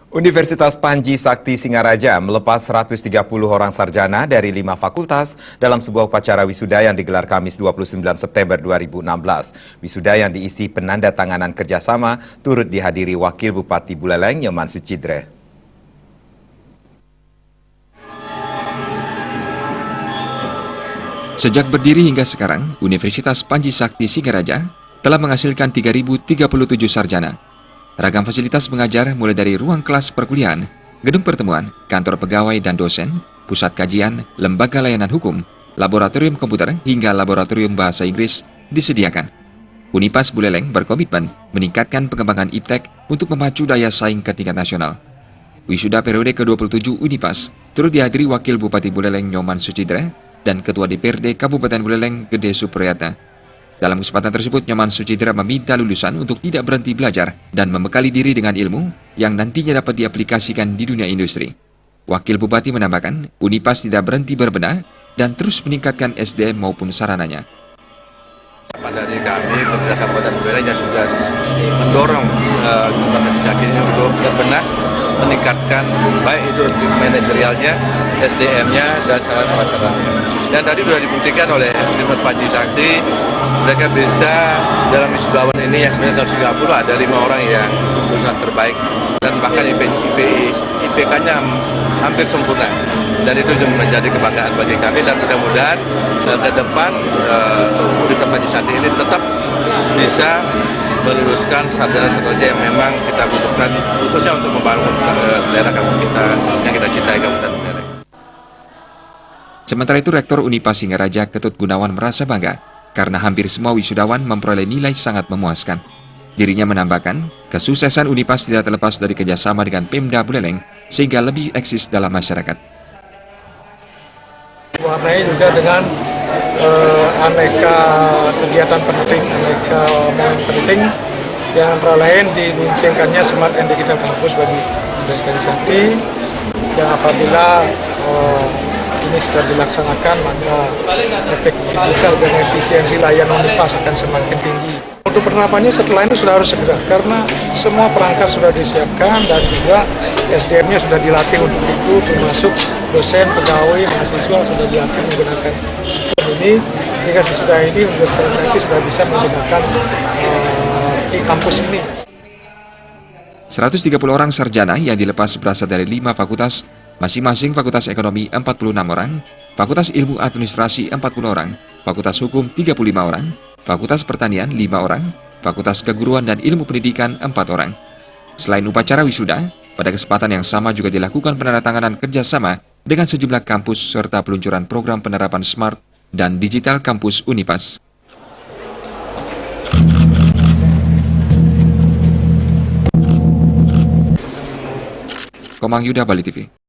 Universitas Panji Sakti Singaraja melepas 130 orang sarjana dari 5 fakultas dalam sebuah upacara wisuda yang digelar Kamis 29 September 2016. Wisuda yang diisi penandatanganan kerjasama turut dihadiri Wakil Bupati Buleleng Nyoman Sucidre. Sejak berdiri hingga sekarang, Universitas Panji Sakti Singaraja telah menghasilkan 3.037 sarjana. Ragam fasilitas mengajar mulai dari ruang kelas perkuliahan, gedung pertemuan, kantor pegawai dan dosen, pusat kajian, lembaga layanan hukum, laboratorium komputer hingga laboratorium bahasa Inggris disediakan. Unipas Buleleng berkomitmen meningkatkan pengembangan iptek untuk memacu daya saing ke tingkat nasional. Wisuda periode ke-27 Unipas turut dihadiri Wakil Bupati Buleleng Nyoman Sucidre dan Ketua DPRD Kabupaten Buleleng Gede Supriyatna. Dalam kesempatan tersebut, Nyoman Sucidre meminta lulusan untuk tidak berhenti belajar dan membekali diri dengan ilmu yang nantinya dapat diaplikasikan di dunia industri. Wakil Bupati menambahkan, Unipas tidak berhenti berbenah dan terus meningkatkan SDM maupun sarananya. Dari kami, Pemerintah Kabupaten Buleleng yang sudah mendorong Universitas ini untuk berbenah, meningkatkan baik itu manajerialnya, SDM-nya, dan sarana-prasarannya. Dan tadi sudah dibuktikan oleh Universitas Panji Sakti, mereka bisa dalam wisudawan ini yang sebenarnya 130 ada 5 orang yang lulusan terbaik dan bahkan IPK-nya hampir sempurna. Dan itu juga menjadi kebanggaan bagi kami dan mudah-mudahan ke depan Universitas Panji Sakti ini tetap bisa meluluskan sarjana-sarjana yang memang kita butuhkan khususnya untuk membangun daerah kita yang kita cintai, Kabupaten Buleleng. Sementara itu, Rektor Unipas Singaraja Ketut Gunawan merasa bangga karena hampir semua wisudawan memperoleh nilai sangat memuaskan. Dirinya menambahkan, kesuksesan Unipas tidak terlepas dari kerjasama dengan Pemda Buleleng sehingga lebih eksis dalam masyarakat. Warnai juga dengan aneka kegiatan penting, aneka momen penting yang antara lain diluncurkannya Smart and Digital Campus bagi Universitas Sakti yang apabila ini sudah dilaksanakan maka efektivitas dan efisiensi layanan Unipas akan semakin tinggi. Untuk penerapannya setelah ini sudah harus segera karena semua perangkat sudah disiapkan dan juga SDM-nya sudah dilatih untuk itu, termasuk dosen, pegawai, mahasiswa sudah dilatih menggunakan sistem ini sehingga sesudah ini Universitas Sakti sudah bisa menggunakan kampus ini. 130 orang sarjana yang dilepas berasal dari 5 fakultas, masing-masing Fakultas Ekonomi 46 orang, Fakultas Ilmu Administrasi 40 orang, Fakultas Hukum 35 orang, Fakultas Pertanian 5 orang, Fakultas Keguruan dan Ilmu Pendidikan 4 orang. Selain upacara wisuda, pada kesempatan yang sama juga dilakukan penandatanganan kerjasama dengan sejumlah kampus serta peluncuran program penerapan Smart dan Digital Kampus Unipas. Komang Yuda, Bali TV.